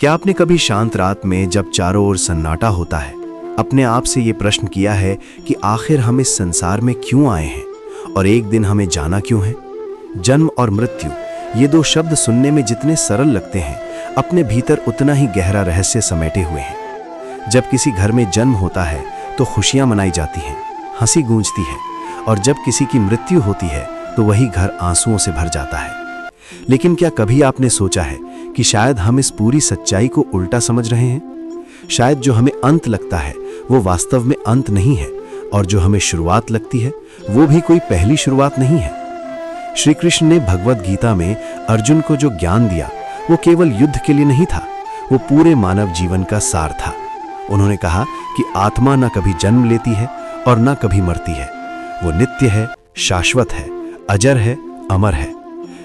क्या आपने कभी शांत रात में जब चारों ओर सन्नाटा होता है अपने आप से ये प्रश्न किया है कि आखिर हम इस संसार में क्यों आए हैं और एक दिन हमें जाना क्यों है? जन्म और मृत्यु, ये दो शब्द सुनने में जितने सरल लगते हैं अपने भीतर उतना ही गहरा रहस्य समेटे हुए हैं। जब किसी घर में जन्म होता है तो खुशियां मनाई जाती हैं, हंसी गूंजती है, और जब किसी की मृत्यु होती है तो वही घर आंसुओं से भर जाता है। लेकिन क्या कभी आपने सोचा है कि शायद हम इस पूरी सच्चाई को उल्टा समझ रहे हैं? शायद जो हमें अंत लगता है वो वास्तव में अंत नहीं है, और जो हमें शुरुआत लगती है वो भी कोई पहली शुरुआत नहीं है। श्री कृष्ण ने भगवद गीता में अर्जुन को जो ज्ञान दिया वो केवल युद्ध के लिए नहीं था, वो पूरे मानव जीवन का सार था। उन्होंने कहा कि आत्मा न कभी जन्म लेती है और न कभी मरती है, वो नित्य है, शाश्वत है, अजर है, अमर है।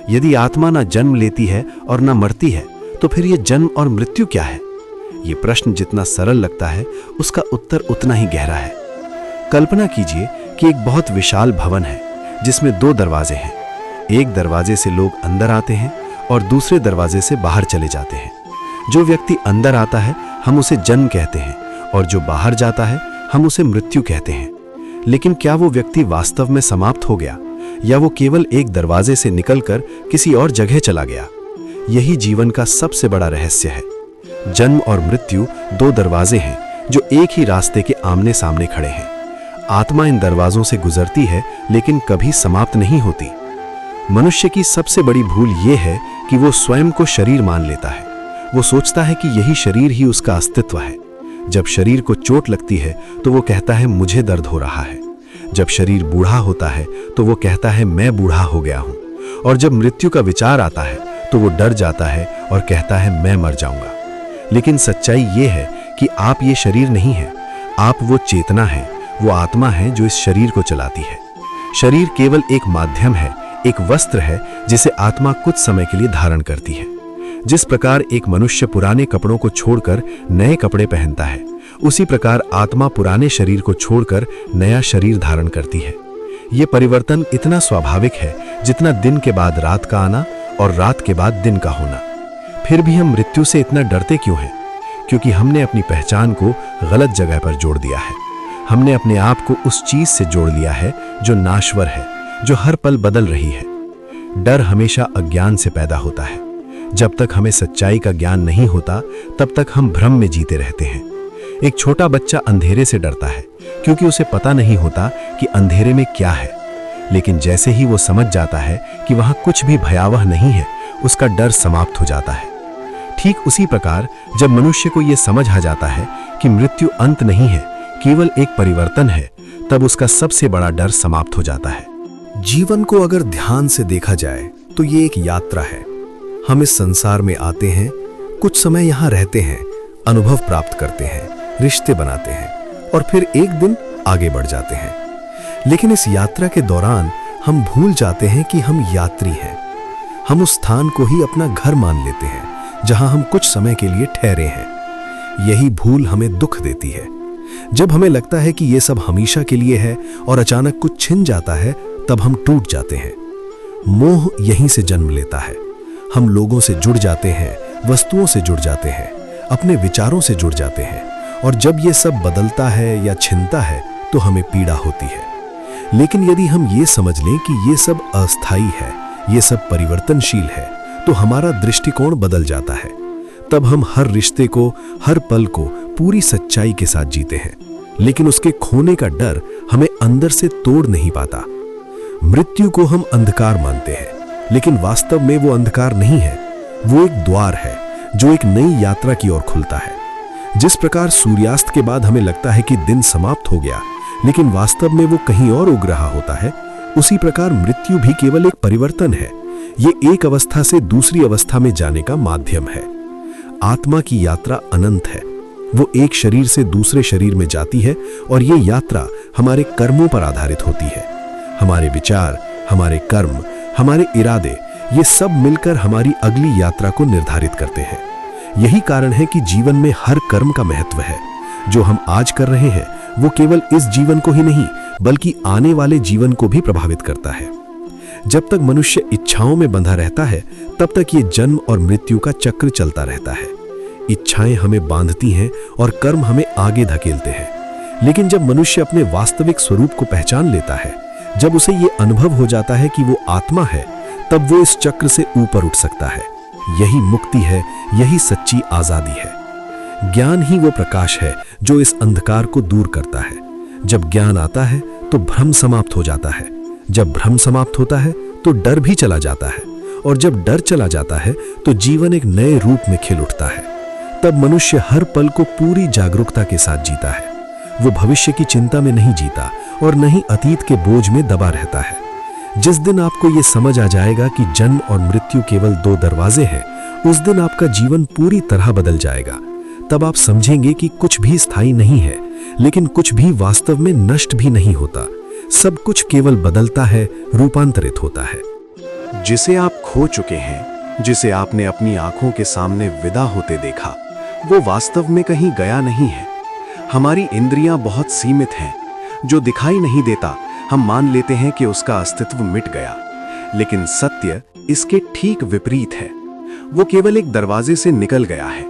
यदि आत्मा न जन्म लेती है और न मरती है तो फिर ये जन्म और मृत्यु क्या है? ये प्रश्न जितना सरल लगता है उसका उत्तर उतना ही गहरा है। कल्पना कीजिए कि एक बहुत विशाल भवन है जिसमें दो दरवाजे हैं। एक दरवाजे से लोग अंदर आते हैं और दूसरे दरवाजे से बाहर चले जाते हैं। जो व्यक्ति अंदर आता है हम उसे जन्म कहते हैं, और जो बाहर जाता है हम उसे मृत्यु कहते हैं। लेकिन क्या वो व्यक्ति वास्तव में समाप्त हो गया, या वो केवल एक दरवाजे से निकलकर किसी और जगह चला गया? यही जीवन का सबसे बड़ा रहस्य है। जन्म और मृत्यु दो दरवाजे हैं जो एक ही रास्ते के आमने सामने खड़े हैं। आत्मा इन दरवाजों से गुजरती है लेकिन कभी समाप्त नहीं होती। मनुष्य की सबसे बड़ी भूल ये है कि वो स्वयं को शरीर मान लेता है। वो सोचता है कि यही शरीर ही उसका अस्तित्व है। जब शरीर को चोट लगती है तो वो कहता है मुझे दर्द हो रहा है। जब शरीर बूढ़ा होता है तो वो कहता है मैं बूढ़ा हो गया हूं। और जब मृत्यु का विचार आता है तो वो डर जाता है और कहता है मैं मर जाऊंगा। लेकिन सच्चाई ये है कि आप ये शरीर नहीं है, आप वो चेतना है, वो आत्मा है जो इस शरीर को चलाती है। शरीर केवल एक माध्यम है, एक वस्त्र है जिसे आत्मा कुछ समय के लिए धारण करती है। जिस प्रकार एक मनुष्य पुराने कपड़ों को छोड़कर नए कपड़े पहनता है, उसी प्रकार आत्मा पुराने शरीर को छोड़कर नया शरीर धारण करती है। ये परिवर्तन इतना स्वाभाविक है जितना दिन के बाद रात का आना और रात के बाद दिन का होना। फिर भी हम मृत्यु से इतना डरते क्यों हैं? क्योंकि हमने अपनी पहचान को गलत जगह पर जोड़ दिया है। हमने अपने आप को उस चीज से जोड़ लिया है जो नाश्वर है, जो हर पल बदल रही है। डर हमेशा अज्ञान से पैदा होता है। जब तक हमें सच्चाई का ज्ञान नहीं होता तब तक हम भ्रम में जीते रहते हैं। एक छोटा बच्चा अंधेरे से डरता है क्योंकि उसे पता नहीं होता कि अंधेरे में क्या है। लेकिन जैसे ही वो समझ जाता है कि वहां कुछ भी भयावह नहीं है, उसका डर समाप्त हो जाता है। ठीक उसी प्रकार जब मनुष्य को यह समझ आ जाता है कि मृत्यु अंत नहीं है, केवल एक परिवर्तन है, तब उसका सबसे बड़ा डर समाप्त हो जाता है। जीवन को अगर ध्यान से देखा जाए तो ये एक यात्रा है। हम इस संसार में आते हैं, कुछ समय यहाँ रहते हैं, अनुभव प्राप्त करते हैं, रिश्ते बनाते हैं और फिर एक दिन आगे बढ़ जाते हैं। लेकिन इस यात्रा के दौरान हम भूल जाते हैं कि हम यात्री हैं। हम उस स्थान को ही अपना घर मान लेते हैं जहां हम कुछ समय के लिए ठहरे हैं। यही भूल हमें दुख देती है। जब हमें लगता है कि ये सब हमेशा के लिए है और अचानक कुछ छिन जाता है, तब हम टूट जाते हैं। मोह यहीं से जन्म लेता है। हम लोगों से जुड़ जाते हैं, वस्तुओं से जुड़ जाते हैं, अपने विचारों से जुड़ जाते हैं, और जब ये सब बदलता है या छिनता है तो हमें पीड़ा होती है। लेकिन यदि हम ये समझ लें कि ये सब अस्थायी है, ये सब परिवर्तनशील है, तो हमारा दृष्टिकोण बदल जाता है। तब हम हर रिश्ते को, हर पल को पूरी सच्चाई के साथ जीते हैं। लेकिन उसके खोने का डर हमें अंदर से तोड़ नहीं पाता। मृत्यु को हम अंधकार मानते हैं, लेकिन वास्तव में वो अंधकार नहीं है। वो एक द्वार है जो एक नई यात्रा की ओर खुलता है। जिस प्रकार सूर्यास्त के बाद हमें लगता है कि दिन समाप्त हो गया, लेकिन वास्तव में वो कहीं और उग रहा होता है, उसी प्रकार मृत्यु भी केवल एक परिवर्तन है। ये एक अवस्था से दूसरी अवस्था में जाने का माध्यम है। आत्मा की यात्रा अनंत है। वो एक शरीर से दूसरे शरीर में जाती है, और ये यात्रा हमारे कर्मों पर आधारित होती है। हमारे विचार, हमारे कर्म, हमारे इरादे, ये सब मिलकर हमारी अगली यात्रा को निर्धारित करते हैं। यही कारण है कि जीवन में हर कर्म का महत्व है। जो हम आज कर रहे हैं वो केवल इस जीवन को ही नहीं बल्कि आने वाले जीवन को भी प्रभावित करता है। जब तक मनुष्य इच्छाओं में बंधा रहता है तब तक ये जन्म और मृत्यु का चक्र चलता रहता है। इच्छाएं हमें बांधती हैं और कर्म हमें आगे धकेलते हैं। लेकिन जब मनुष्य अपने वास्तविक स्वरूप को पहचान लेता है, जब उसे ये अनुभव हो जाता है कि वो आत्मा है, तब वो इस चक्र से ऊपर उठ सकता है। यही मुक्ति है, यही सच्ची आजादी है। ज्ञान ही वो प्रकाश है जो इस अंधकार को दूर करता है। जब ज्ञान आता है तो भ्रम समाप्त हो जाता है। जब भ्रम समाप्त होता है तो डर भी चला जाता है, और जब डर चला जाता है तो जीवन एक नए रूप में खिल उठता है। तब मनुष्य हर पल को पूरी जागरूकता के साथ जीता है। वो भविष्य की चिंता में नहीं जीता और न ही अतीत के बोझ में दबा रहता है। जिस दिन आपको ये समझ आ जाएगा कि जन्म और मृत्यु केवल दो दरवाजे हैं, उस दिन आपका जीवन पूरी तरह बदल जाएगा। तब आप समझेंगे कि कुछ भी स्थायी नहीं है, लेकिन कुछ भी वास्तव में नष्ट भी नहीं होता। सब कुछ केवल बदलता है, रूपांतरित होता है। जिसे आप खो चुके हैं, जिसे आपने अपनी आंखों के सामने विदा होते देखा, वो वास्तव में कहीं गया नहीं है। हमारी इंद्रियां बहुत सीमित हैं। जो दिखाई नहीं देता हम मान लेते हैं कि उसका अस्तित्व मिट गया, लेकिन सत्य इसके ठीक विपरीत है। वो केवल एक दरवाजे से निकल गया है,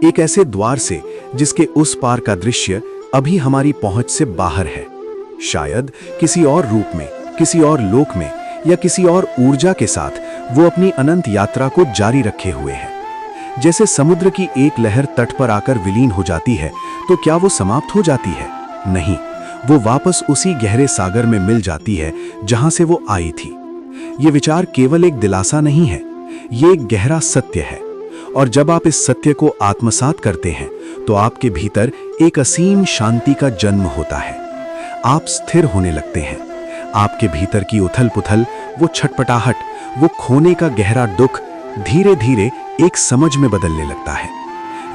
एक ऐसे द्वार से जिसके उस पार का दृश्य अभी हमारी पहुंच से बाहर है। शायद किसी और रूप में, किसी और लोक में या किसी और ऊर्जा के साथ वो अपनी अनंत यात्रा को जारी रखे हुए है। जैसे समुद्र की एक लहर तट पर आकर विलीन हो जाती है, तो क्या वो समाप्त हो जाती है? नहीं, वो वापस उसी गहरे सागर में मिल जाती है जहां से वो आई थी। ये विचार केवल एक दिलासा नहीं है, ये एक गहरा सत्य है। और जब आप इस सत्य को आत्मसात करते हैं, तो आपके भीतर एक असीम शांति का जन्म होता है। आप स्थिर होने लगते हैं। आपके भीतर की उथल पुथल, वो छटपटाहट, वो खोने का गहरा दुख धीरे धीरे एक समझ में बदलने लगता है।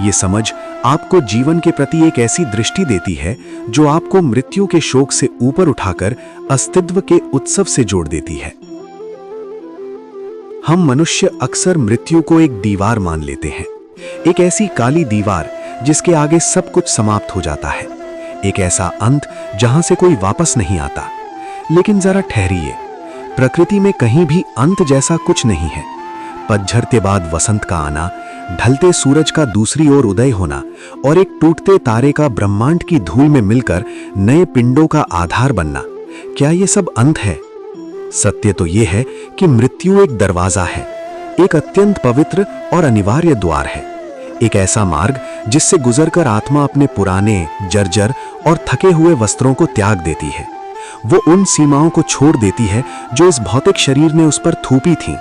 ये समझ आपको जीवन के प्रति एक ऐसी दृष्टि देती है जो आपको मृत्यु के शोक से ऊपर उठाकर अस्तित्व के उत्सव से जोड़ देती है। हम मनुष्य अक्सर मृत्यु को एक दीवार मान लेते हैं, एक ऐसी काली दीवार जिसके आगे सब कुछ समाप्त हो जाता है, एक ऐसा अंत जहां से कोई वापस नहीं आता। लेकिन जरा ठहरिए, प्रकृति में कहीं भी अंत जैसा कुछ नहीं है। पतझड़ के बाद वसंत का आना, ढलते सूरज का दूसरी ओर उदय होना और एक टूटते तारे का ब्रह्मांड की धूल में मिलकर नए पिंडों का आधार बनना, क्या ये सब अंत है? सत्य तो ये है कि मृत्यु एक दरवाजा है, एक अत्यंत पवित्र और अनिवार्य द्वार है, एक ऐसा मार्ग जिससे गुजरकर आत्मा अपने पुराने, जर्जर और थके हुए वस्त्रों को त्याग देती है। वो उन सीमाओं को छोड़ देती है जो इस भौतिक शरीर ने उस पर थोपी थीं।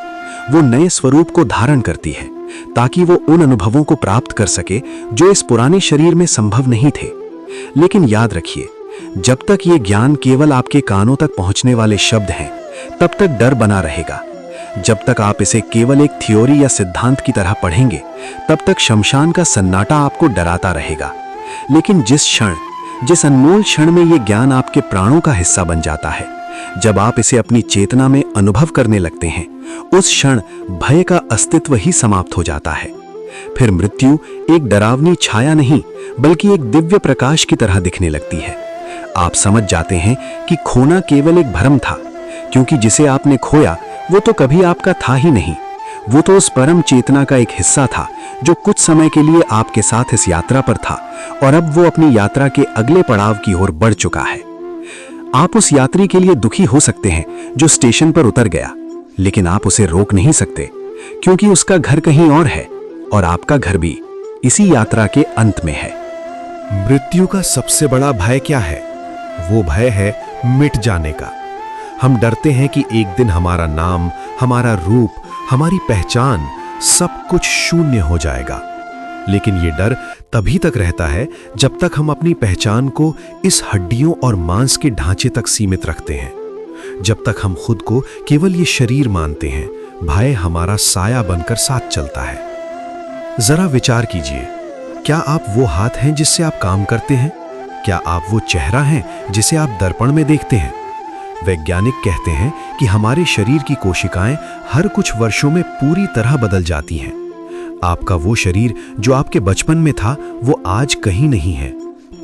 वो नए स्वरूप को धारण करती है ताकि वो उन अनुभवों को प्राप्त कर सके जो इस पुराने शरीर में संभव नहीं थे। लेकिन याद रखिए, जब तक ये ज्ञान केवल आपके कानों तक पहुंचने वाले शब्द हैं, तब तक डर बना रहेगा। जब तक आप इसे केवल एक थ्योरी या सिद्धांत की तरह पढ़ेंगे, तब तक शमशान का सन्नाटा आपको डराता रहेगा। लेकिन जिस अनमोल क्षण में ये ज्ञान आपके प्राणों का हिस्सा बन जाता है, जब आप इसे अपनी चेतना में अनुभव करने लगते हैं, उस क्षण भय का अस्तित्व ही समाप्त हो जाता है। फिर मृत्यु एक डरावनी छाया नहीं, बल्कि एक दिव्य प्रकाश की तरह दिखने लगती है। आप समझ जाते हैं कि खोना केवल एक भ्रम था, क्योंकि जिसे आपने खोया वो तो कभी आपका था ही नहीं। वो तो उस परम चेतना का एक हिस्सा था जो कुछ समय के लिए आपके साथ इस यात्रा पर था, और अब वो अपनी यात्रा के अगले पड़ाव की ओर बढ़ चुका है। आप उस यात्री के लिए दुखी हो सकते हैं जो स्टेशन पर उतर गया, लेकिन आप उसे रोक नहीं सकते, क्योंकि उसका घर कहीं और है और आपका घर भी इसी यात्रा के अंत में है। मृत्यु का सबसे बड़ा भय क्या है? वो भय है मिट जाने का। हम डरते हैं कि एक दिन हमारा नाम, हमारा रूप, हमारी पहचान, सब कुछ शून्य हो जाएगा। लेकिन ये डर तभी तक रहता है जब तक हम अपनी पहचान को इस हड्डियों और मांस के ढांचे तक सीमित रखते हैं। जब तक हम खुद को केवल ये शरीर मानते हैं, भय हमारा साया बनकर साथ चलता है। जरा विचार कीजिए, क्या आप वो हाथ हैं जिससे आप काम करते हैं? क्या आप वो चेहरा हैं जिसे आप दर्पण में देखते हैं? वैज्ञानिक कहते हैं कि हमारे शरीर की कोशिकाएं हर कुछ वर्षों में पूरी तरह बदल जाती हैं। आपका वो शरीर जो आपके बचपन में था, वो आज कहीं नहीं है,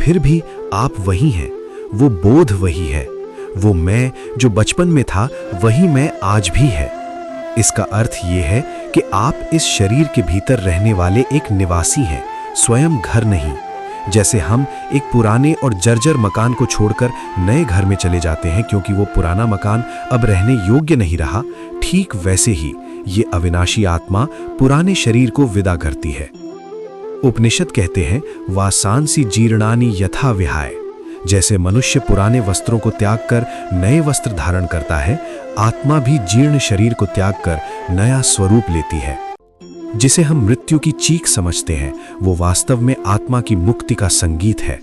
फिर भी आप वही हैं। वो बोध वही है, वो मैं जो बचपन में था वही मैं आज भी है। इसका अर्थ ये है कि आप इस शरीर के भीतर रहने वाले एक निवासी हैं स्वयं घर नहीं। जैसे हम एक पुराने और जर्जर मकान को छोड़कर नए घर में चले जाते हैं क्योंकि वो पुराना मकान अब रहने योग्य नहीं रहा, ठीक वैसे ही ये अविनाशी आत्मा पुराने शरीर को विदा करती है। उपनिषद कहते हैं, वासांसी जीर्णानि यथा विहाय। जैसे मनुष्य पुराने वस्त्रों को त्याग कर नए वस्त्र धारण करता है, आत्मा भी जीर्ण शरीर को त्याग कर नया स्वरूप लेती है। जिसे हम मृत्यु की चीख समझते हैं, वो वास्तव में आत्मा की मुक्ति का संगीत है।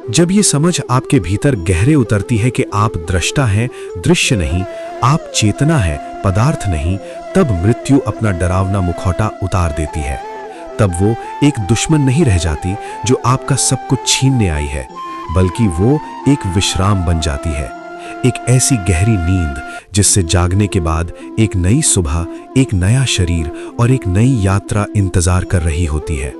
जब ये समझ आपके भीतर गहरे उतरती है कि आप दृष्टा हैं, दृश्य नहीं, आप चेतना है, पदार्थ नहीं, तब मृत्यु अपना डरावना मुखौटा उतार देती है। तब वो एक दुश्मन नहीं रह जाती जो आपका सब कुछ छीनने आई है, बल्कि वो एक विश्राम बन जाती है, एक ऐसी गहरी नींद जिससे जागने के बाद एक नई सुबह, एक नया शरीर और एक नई यात्रा इंतजार कर रही होती है।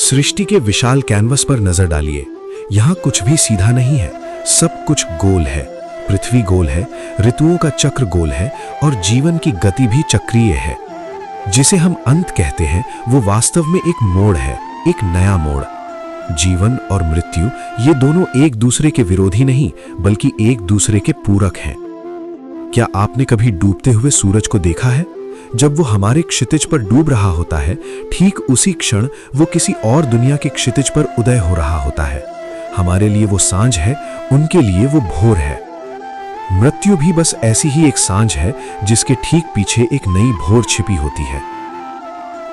सृष्टि के विशाल कैनवस पर नजर डालिए। यहाँ कुछ भी सीधा नहीं है, सब कुछ गोल है। पृथ्वी गोल है, ऋतुओं का चक्र गोल है और जीवन की गति भी चक्रीय है। जिसे हम अंत कहते हैं, वो वास्तव में एक मोड़ है, एक नया मोड़। जीवन और मृत्यु ये दोनों एक दूसरे के विरोधी नहीं, बल्कि एक दूसरे के पूरक हैं। क्या आपने कभी डूबते हुए सूरज को देखा है? जब वो हमारे क्षितिज पर डूब रहा होता है, ठीक उसी क्षण वो किसी और दुनिया के क्षितिज पर उदय हो रहा होता है। हमारे लिए वो सांझ है, उनके लिए वो भोर है। मृत्यु भी बस ऐसी ही एक सांझ है जिसके ठीक पीछे एक नई भोर छिपी होती है।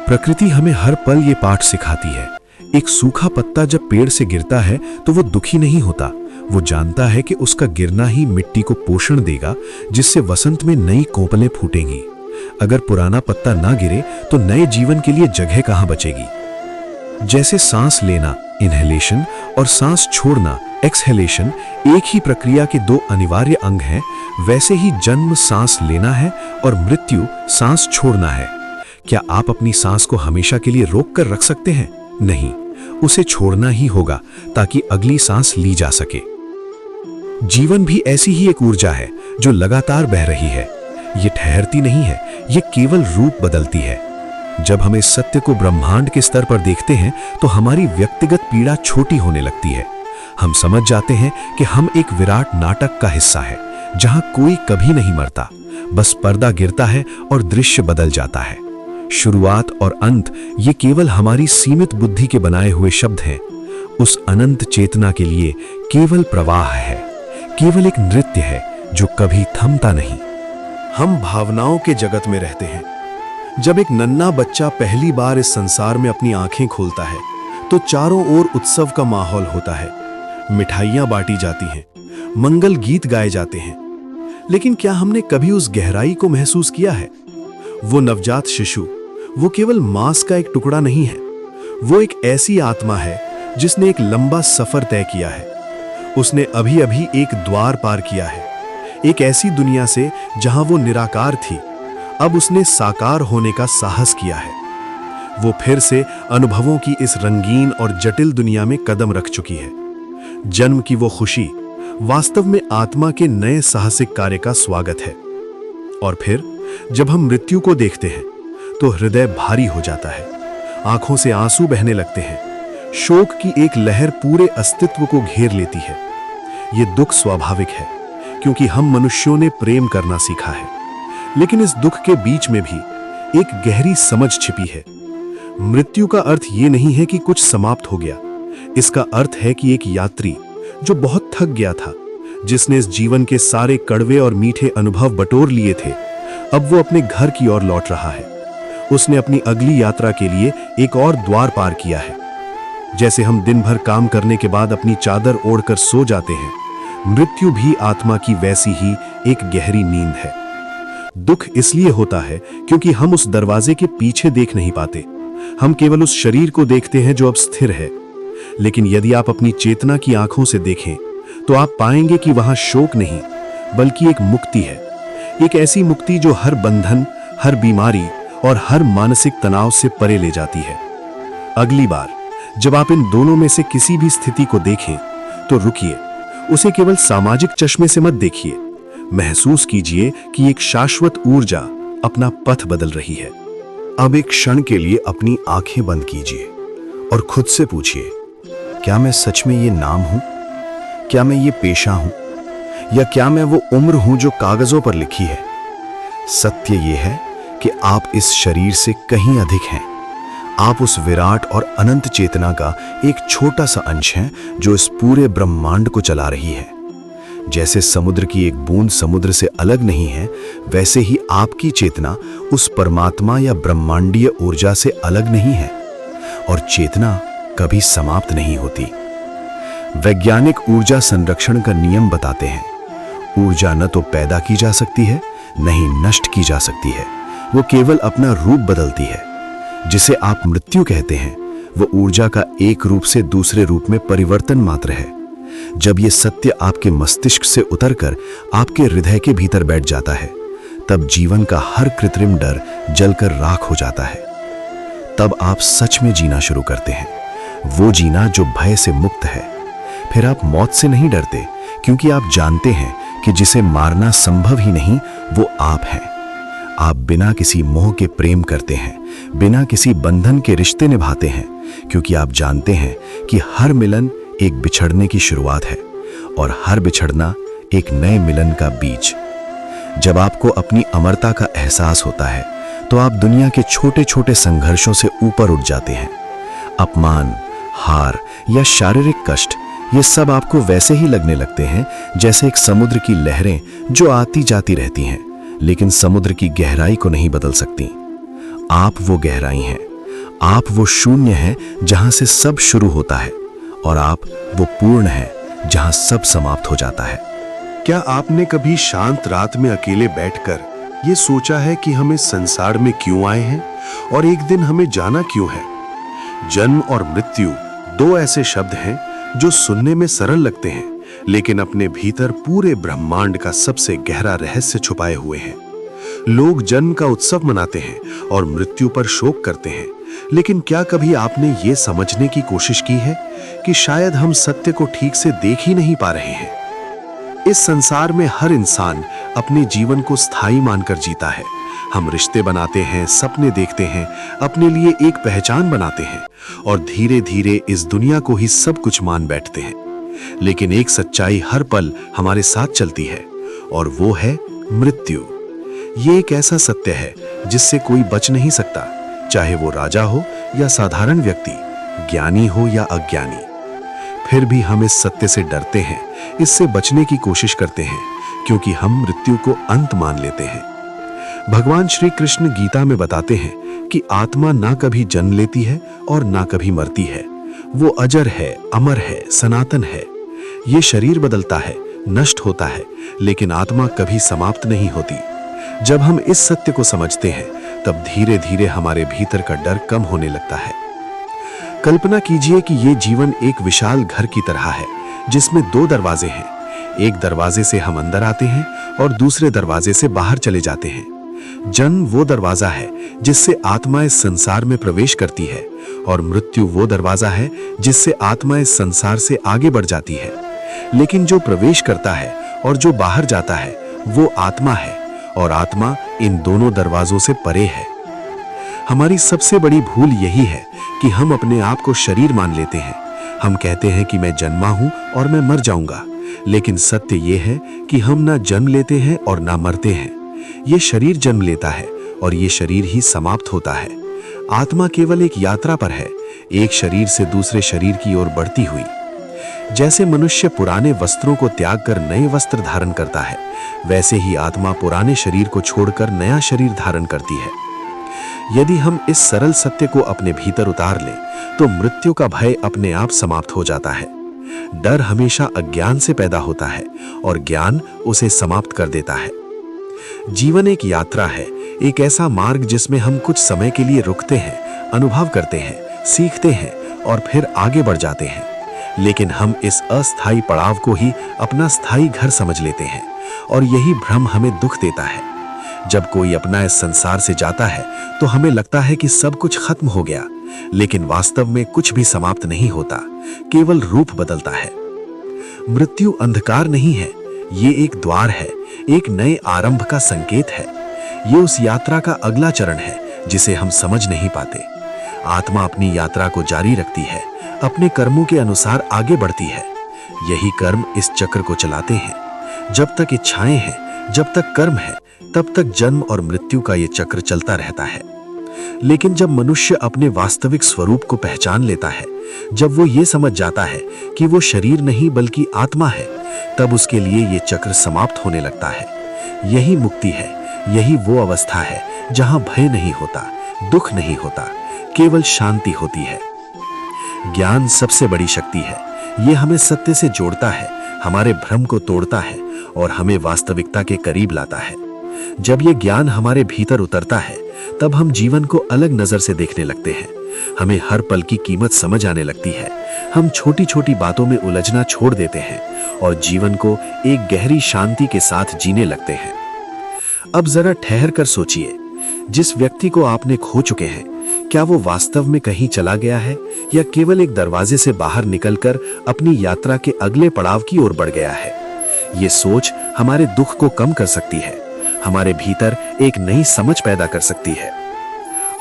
प्रकृति हमें हर पल ये पाठ सिखाती है। एक सूखा पत्ता जब पेड़ से गिरता है तो वो दुखी नहीं होता, वो जानता है कि उसका गिरना ही मिट्टी को पोषण देगा, जिससे वसंत में नई कोपलें फूटेंगी। अगर पुराना पत्ता ना गिरे तो नए जीवन के लिए जगह कहां बचेगी। जैसे सांस लेना इनहेलेशन और सांस छोड़ना एक्सहेलेशन एक ही प्रक्रिया के दो अनिवार्य अंग हैं, वैसे ही जन्म सांस लेना है और मृत्यु सांस छोड़ना है। क्या आप अपनी सांस को हमेशा के लिए रोक कर रख सकते हैं? नहीं, उसे छोड़ना ही होगा ताकि अगली सांस ली जा सके। जीवन भी ऐसी ही एक ऊर्जा है जो लगातार बह रही है। ये ठहरती नहीं है, ये केवल रूप बदलती है। जब हम इस सत्य को ब्रह्मांड के स्तर पर देखते हैं तो हमारी व्यक्तिगत पीड़ा छोटी होने लगती है। हम समझ जाते हैं कि हम एक विराट नाटक का हिस्सा है, जहां कोई कभी नहीं मरता, बस पर्दा गिरता है और दृश्य बदल जाता है। शुरुआत और अंत ये केवल हमारी सीमित बुद्धि के बनाए हुए शब्द हैं। उस अनंत चेतना के लिए केवल प्रवाह है, केवल एक नृत्य है जो कभी थमता नहीं। हम भावनाओं के जगत में रहते हैं। जब एक नन्हा बच्चा पहली बार इस संसार में अपनी आंखें खोलता है तो चारों ओर उत्सव का माहौल होता है। मिठाइयां बांटी जाती हैं, मंगल गीत गाए जाते हैं। लेकिन क्या हमने कभी उस गहराई को महसूस किया है? वो नवजात शिशु, वो केवल मांस का एक टुकड़ा नहीं है, वो एक ऐसी आत्मा है जिसने एक लंबा सफर तय किया है। उसने अभी अभी एक द्वार पार किया है, एक ऐसी दुनिया से जहां वो निराकार थी, अब उसने साकार होने का साहस किया है। वो फिर से अनुभवों की इस रंगीन और जटिल दुनिया में कदम रख चुकी है। जन्म की वो खुशी वास्तव में आत्मा के नए साहसिक कार्य का स्वागत है। और फिर जब हम मृत्यु को देखते हैं तो हृदय भारी हो जाता है, आंखों से आंसू बहने लगते हैं, शोक की एक लहर पूरे अस्तित्व को घेर लेती है। ये दुख स्वाभाविक है क्योंकि हम मनुष्यों ने प्रेम करना सीखा है, लेकिन इस दुख के बीच में भी एक गहरी समझ छिपी है। मृत्यु का अर्थ ये नहीं है कि कुछ समाप्त हो गया, इसका अर्थ है कि एक यात्री जो बहुत थक गया था, जिसने इस जीवन के सारे कड़वे और मीठे अनुभव बटोर लिए थे, अब वो अपने घर की ओर लौट रहा है। उसने अपनी अगली यात्रा के लिए एक और द्वार पार किया है। जैसे हम दिन भर काम करने के बाद अपनी चादर ओढ़कर सो जाते हैं, मृत्यु भी आत्मा की वैसी ही एक गहरी नींद है। दुख इसलिए होता है क्योंकि हम उस दरवाजे के पीछे देख नहीं पाते, हम केवल उस शरीर को देखते हैं जो अब स्थिर है। लेकिन यदि आप अपनी चेतना की आंखों से देखें तो आप पाएंगे कि वहां शोक नहीं बल्कि एक मुक्ति है, एक ऐसी मुक्ति जो हर बंधन, हर बीमारी और हर मानसिक तनाव से परे ले जाती है। अगली बार जब आप इन दोनों में से किसी भी स्थिति को देखें तो रुकिए, उसे केवल सामाजिक चश्मे से मत देखिए, महसूस कीजिए कि एक शाश्वत ऊर्जा अपना पथ बदल रही है। अब एक क्षण के लिए अपनी आंखें बंद कीजिए और खुद से पूछिए, क्या मैं सच में ये नाम हूं? क्या मैं ये पेशा हूं? या क्या मैं वो उम्र हूं जो कागजों पर लिखी है? सत्य ये है कि आप इस शरीर से कहीं अधिक हैं। आप उस विराट और अनंत चेतना का एक छोटा सा अंश हैं जो इस पूरे ब्रह्मांड को चला रही है। जैसे समुद्र की एक बूंद समुद्र से अलग नहीं है, वैसे ही आपकी चेतना उस परमात्मा या ब्रह्मांडीय ऊर्जा से अलग नहीं है। और चेतना कभी समाप्त नहीं होती। वैज्ञानिक ऊर्जा संरक्षण का नियम बताते हैं, ऊर्जा न तो पैदा की जा सकती है, न ही नष्ट की जा सकती है। वो केवल अपना रूप बदलती है। जिसे आप मृत्यु कहते हैं, वो ऊर्जा का एक रूप से दूसरे रूप में परिवर्तन मात्र है। जब ये सत्य आपके मस्तिष्क से उतरकर आपके हृदय के भीतर बैठ जाता है, तब जीवन का हर कृत्रिम डर जलकर राख हो जाता है। तब आप सच में जीना शुरू करते हैं, वो जीना जो भय से मुक्त है। फिर आप मौत से नहीं डरते, क्योंकि आप जानते हैं कि जिसे मारना संभव ही नहीं, वो आप हैं। आप बिना किसी मोह के प्रेम करते हैं, बिना किसी बंधन के रिश्ते निभाते हैं, क्योंकि आप जानते हैं कि हर मिलन एक बिछड़ने की शुरुआत है और हर बिछड़ना एक नए मिलन का बीज। जब आपको अपनी अमरता का एहसास होता है, तो आप दुनिया के छोटे छोटे संघर्षों से ऊपर उठ जाते हैं। अपमान, हार या शारीरिक कष्ट, ये सब आपको वैसे ही लगने लगते हैं जैसे एक समुद्र की लहरें जो आती जाती रहती हैं, लेकिन समुद्र की गहराई को नहीं बदल सकती। आप वो गहराई हैं, आप वो शून्य हैं जहां से सब शुरू होता है, और आप वो पूर्ण हैं जहां सब समाप्त हो जाता है। क्या आपने कभी शांत रात में अकेले बैठकर ये सोचा है कि हम इस संसार में क्यों आए हैं और एक दिन हमें जाना क्यों है? जन्म और मृत्यु दो ऐसे शब्द हैं जो सुनने में सरल लगते हैं, लेकिन अपने भीतर पूरे ब्रह्मांड का सबसे गहरा रहस्य छुपाए हुए हैं। लोग जन्म का उत्सव मनाते हैं और मृत्यु पर शोक करते हैं, लेकिन क्या कभी आपने ये समझने की कोशिश की है कि शायद हम सत्य को ठीक से देख ही नहीं पा रहे हैं? इस संसार में हर इंसान अपने जीवन को स्थायी मानकर जीता है। हम रिश्ते बनाते हैं, सपने देखते हैं, अपने लिए एक पहचान बनाते हैं और धीरे धीरे इस दुनिया को ही सब कुछ मान बैठते हैं। लेकिन एक सच्चाई हर पल हमारे साथ चलती है, और वो है मृत्यु। ये एक ऐसा सत्य है जिससे कोई बच नहीं सकता, चाहे वो राजा हो या साधारण व्यक्ति, ज्ञानी हो या अज्ञानी। फिर भी हम इस सत्य से डरते हैं, इससे बचने की कोशिश करते हैं, क्योंकि हम मृत्यु को अंत मान लेते हैं। भगवान श्री कृष्ण गीता में बताते हैं कि आत्मा ना कभी जन्म लेती है और ना कभी मरती है। वो अजर है, अमर है, सनातन है। ये शरीर बदलता है, नष्ट होता है, लेकिन आत्मा कभी समाप्त नहीं होती। जब हम इस सत्य को समझते हैं, तब धीरे धीरे हमारे भीतर का डर कम होने लगता है। कल्पना कीजिए कि ये जीवन एक विशाल घर की तरह है, जिसमें दो दरवाजे हैं। एक दरवाजे से हम अंदर आते हैं और दूसरे दरवाजे से बाहर चले जाते हैं। जन्म वो दरवाजा है जिससे आत्मा इस संसार में प्रवेश करती है, और मृत्यु वो दरवाजा है जिससे आत्मा इस संसार से आगे बढ़ जाती है। लेकिन जो प्रवेश करता है और जो बाहर जाता है, वो आत्मा है, और आत्मा इन दोनों दरवाजों से परे है। हमारी सबसे बड़ी भूल यही है कि हम अपने आप को शरीर मान लेते हैं। हम कहते हैं कि मैं जन्मा हूं और मैं मर जाऊंगा, लेकिन सत्य ये है कि हम ना जन्म लेते हैं और ना मरते हैं। ये शरीर जन्म लेता है और ये शरीर ही समाप्त होता है। आत्मा केवल एक यात्रा पर है, एक शरीर से दूसरे शरीर की ओर बढ़ती हुई। जैसे मनुष्य पुराने वस्त्रों को त्याग कर नए वस्त्र धारण करता है, वैसे ही आत्मा पुराने शरीर को छोड़कर नया शरीर धारण करती है। यदि हम इस सरल सत्य को अपने भीतर उतार लें, तो मृत्यु का भय अपने आप समाप्त हो जाता है। डर हमेशा अज्ञान से पैदा होता है और ज्ञान उसे समाप्त कर देता है। जीवन एक यात्रा है, एक ऐसा मार्ग जिसमें हम कुछ समय के लिए रुकते हैं, अनुभव करते हैं, सीखते हैं और फिर आगे बढ़ जाते हैं। लेकिन हम इस अस्थायी पड़ाव को ही अपना स्थायी घर समझ लेते हैं, और यही भ्रम हमें दुख देता है। जब कोई अपना इस संसार से जाता है, तो हमें लगता है कि सब कुछ खत्म हो गया, लेकिन वास्तव में कुछ भी समाप्त नहीं होता, केवल रूप बदलता है। मृत्यु अंधकार नहीं है, ये एक द्वार है, एक नए आरंभ का संकेत है। ये उस यात्रा का अगला चरण है जिसे हम समझ नहीं पाते। आत्मा अपनी यात्रा को जारी रखती है, अपने कर्मों के अनुसार आगे बढ़ती है। यही कर्म इस चक्र को चलाते हैं। जब तक इच्छाएं हैं, जब तक कर्म है, तब तक जन्म और मृत्यु का ये चक्र चलता रहता है। लेकिन जब मनुष्य अपने वास्तविक स्वरूप को पहचान लेता है, जब वो ये समझ जाता है कि वो शरीर नहीं बल्कि आत्मा है, तब उसके लिए ये चक्र समाप्त होने लगता है। यही मुक्ति है, यही वो अवस्था है जहां भय नहीं होता, दुख नहीं होता, केवल शांति होती है। ज्ञान सबसे बड़ी शक्ति है। ये हमें सत्य से जोड़ता है, हमारे भ्रम को तोड़ता है और हमें वास्तविकता के करीब लाता है। जब ये ज्ञान हमारे भीतर उतरता है, तब हम जीवन को अलग नजर से देखने लगते हैं। हमें हर पल की कीमत समझ आने लगती है। हम छोटी छोटी बातों में उलझना छोड़ देते हैं और जीवन को एक गहरी शांति के साथ जीने लगते हैं। अब जरा ठहर कर सोचिए, जिस व्यक्ति को आपने खो चुके हैं, क्या वो वास्तव में कहीं चला गया है या केवल एक दरवाजे से बाहर निकलकर अपनी यात्रा के अगले पड़ाव की ओर बढ़ गया है? ये सोच हमारे दुख को कम कर सकती है, हमारे भीतर एक नई समझ पैदा कर सकती है।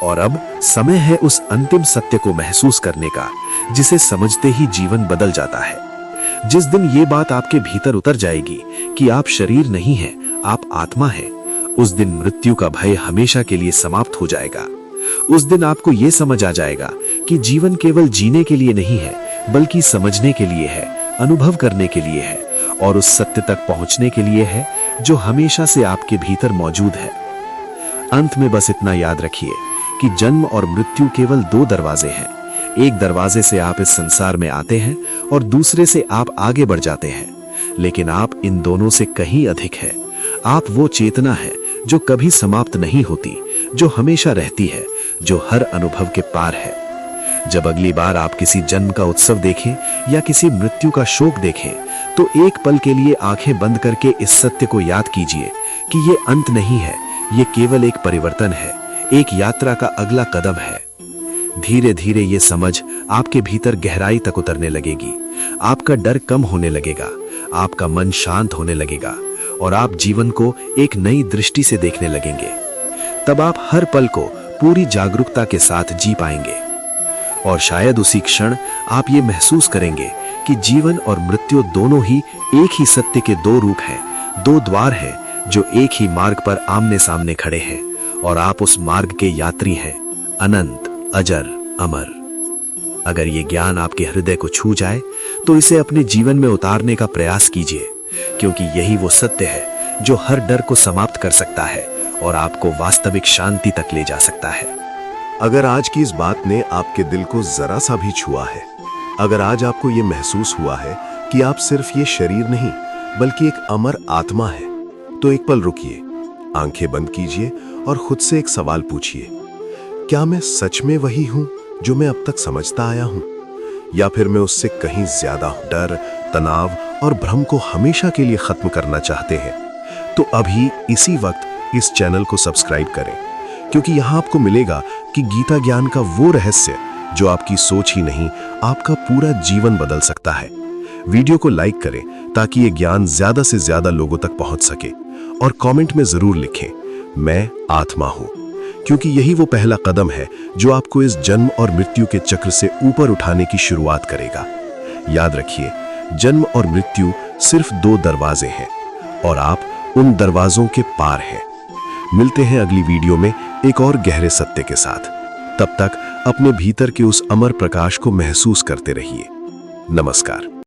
और अब समय है उस अंतिम सत्य को महसूस करने का, जिसे समझते ही जीवन बदल जाता है। जिस दिन ये बात आपके भीतर उतर जाएगी कि आप शरीर नहीं हैं, आप आत्मा हैं, उस दिन मृत्यु का भय हमेशा के लिए समाप्त हो जाएगा। उस दिन आपको यह समझ आ जाएगा कि जीवन केवल जीने के लिए नहीं है, बल्कि समझने के लिए है, अनुभव करने के लिए है और उस सत्य तक पहुंचने के लिए है जो हमेशा से आपके भीतर मौजूद है। अंत में बस इतना याद रखिए कि जन्म और मृत्यु केवल दो दरवाजे हैं। एक दरवाजे से आप इस संसार में आते हैं और दूसरे से आप आगे बढ़ जाते हैं, लेकिन आप इन दोनों से कहीं अधिक है। आप वो चेतना है जो कभी समाप्त नहीं होती, जो हमेशा रहती है, जो हर अनुभव के पार है। जब अगली बार आप किसी जन्म का उत्सव देखें या किसी मृत्यु का शोक देखें, तो एक पल के लिए आंखें बंद करके इस सत्य को याद कीजिए कि ये अंत नहीं है, ये केवल एक परिवर्तन है, एक यात्रा का अगला कदम है। धीरे धीरे ये समझ आपके भीतर गहराई तक उतरने लगेगी। आपका डर कम होने लगेगा, आपका मन शांत होने लगेगा और आप जीवन को एक नई दृष्टि से देखने लगेंगे। तब आप हर पल को पूरी जागरूकता के साथ जी पाएंगे और शायद उसी क्षण आप ये महसूस करेंगे कि जीवन और मृत्यु दोनों ही एक ही सत्य के दो रूप हैं, दो द्वार हैं जो एक ही मार्ग पर आमने सामने खड़े हैं और आप उस मार्ग के यात्री हैं, अनंत, अजर, अमर। अगर ये ज्ञान आपके हृदय को छू जाए तो इसे अपने जीवन में उतारने का प्रयास कीजिए, क्योंकि यही वो सत्य है जो हर डर को समाप्त कर सकता है और आपको वास्तविक शांति तक ले जा सकता है। अगर आज की इस बात ने आपके दिल को जरा सा भी छुआ है, अगर आज आपको ये महसूस हुआ है कि आप सिर्फ ये शरीर नहीं बल्कि एक अमर आत्मा है, तो एक पल रुकिए, आंखें बंद कीजिए और खुद से एक सवाल पूछिए, क्या मैं सच में वही हूं जो मैं अब तक समझता आया हूं, या फिर मैं उससे कहीं ज्यादा हूं? डर, तनाव और भ्रम को हमेशा के लिए खत्म करना चाहते हैं तो अभी इसी वक्त इस चैनल को सब्सक्राइब करें, क्योंकि यहां आपको मिलेगा कि गीता ज्ञान का वो रहस्य जो आपकी सोच ही नहीं, आपका पूरा जीवन बदल सकता है। वीडियो को लाइक करें ताकि ये ज्ञान ज्यादा से ज्यादा लोगों तक पहुंच सके और कमेंट में जरूर लिखें, मैं आत्मा हूं, क्योंकि यही वो पहला कदम है जो आपको इस जन्म और मृत्यु के चक्र से ऊपर उठाने की शुरुआत करेगा। याद रखिए, जन्म और मृत्यु सिर्फ दो दरवाजे हैं और आप उन दरवाजों के पार हैं। मिलते हैं अगली वीडियो में एक और गहरे सत्य के साथ। तब तक अपने भीतर के उस अमर प्रकाश को महसूस करते रहिए। नमस्कार।